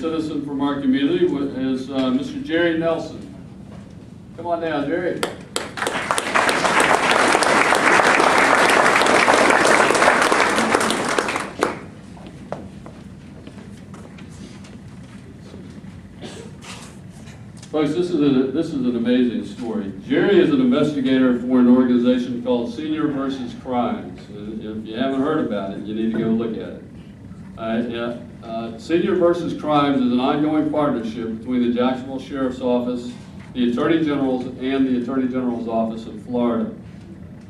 citizen from our community is Mr. Jerry Nelson. Come on down, Jerry. Folks, this is an amazing story. Jerry is an investigator for an organization called Senior vs. Crimes. If you haven't heard about it, you need to go look at it. Senior vs. Crimes is an ongoing partnership between the Jacksonville Sheriff's Office, the Attorney General's, and the Attorney General's Office of Florida.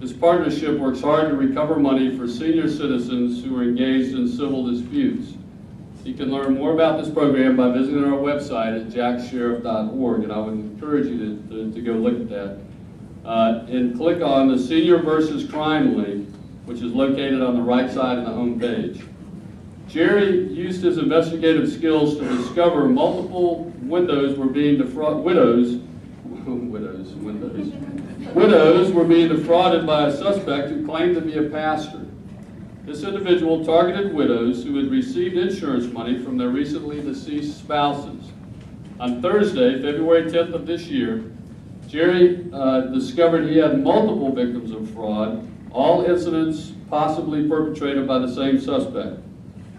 This partnership works hard to recover money for senior citizens who are engaged in civil disputes. You can learn more about this program by visiting our website at jacksheriff.org, and I would encourage you to go look at that. And click on the Senior vs. Crime link, which is located on the right side of the home page. Jerry used his investigative skills to discover multiple widows were being defrauded by a suspect who claimed to be a pastor. This individual targeted widows who had received insurance money from their recently deceased spouses. On Thursday, February 10th of this year, Jerry discovered he had multiple victims of fraud, all incidents possibly perpetrated by the same suspect.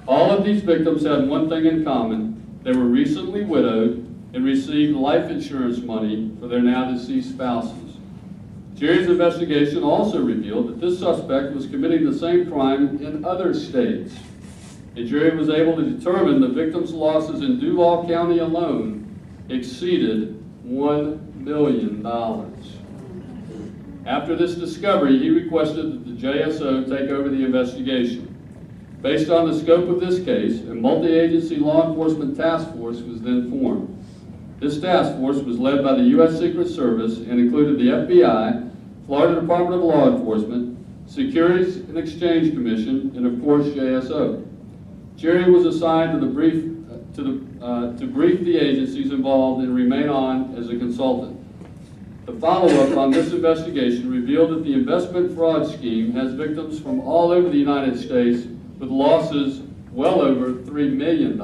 All of these victims had one thing in common: they were recently widowed and received life insurance money for their now deceased spouses. Jerry's investigation also revealed that this suspect was committing the same crime in other states. And Jerry was able to determine the victims' losses in Duval County alone exceeded $1 million. After this discovery, he requested that the JSO take over the investigation. Based on the scope of this case, a multi-agency law enforcement task force was then formed. This task force was led by the U.S. Secret Service and included the FBI, Florida Department of Law Enforcement, Securities and Exchange Commission, and of course JSO. Jerry was assigned to brief the agencies involved and remain on as a consultant. The follow-up on this investigation revealed that the investment fraud scheme has victims from all over the United States with losses well over $3 million.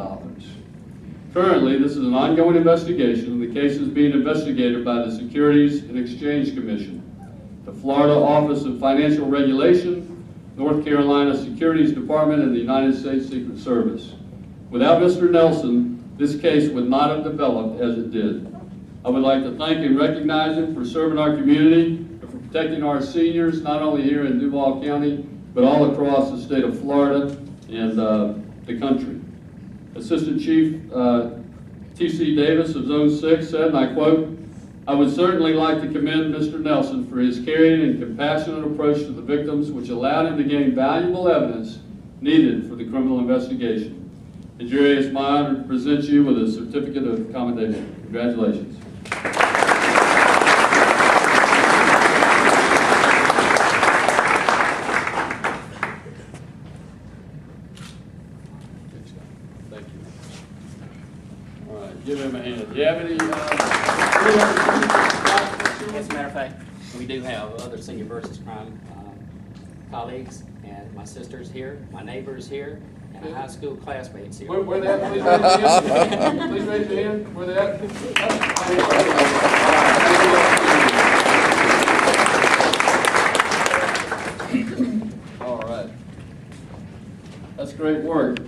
Currently, this is an ongoing investigation, and the case is being investigated by the Securities and Exchange Commission, the Florida Office of Financial Regulation, North Carolina Securities Department, and the United States Secret Service. Without Mr. Nelson, this case would not have developed as it did. I would like to thank and recognize him for serving our community and for protecting our seniors, not only here in Duval County, but all across the state of Florida and the country. Assistant Chief T.C. Davis of Zone 6 said, and I quote, "I would certainly like to commend Mr. Nelson for his caring and compassionate approach to the victims, which allowed him to gain valuable evidence needed for the criminal investigation." And Jerry, it's my honor to present you with a certificate of commendation. Congratulations. Thank you. All right, give him a hand. Do you have any? As a matter of fact, we do have other Senior vs. Crime colleagues, and my sister's here, my neighbor's here, and a high school classmate's here. Where they at? Please raise your hand. Please raise your hand. Where they at? All right. That's great work.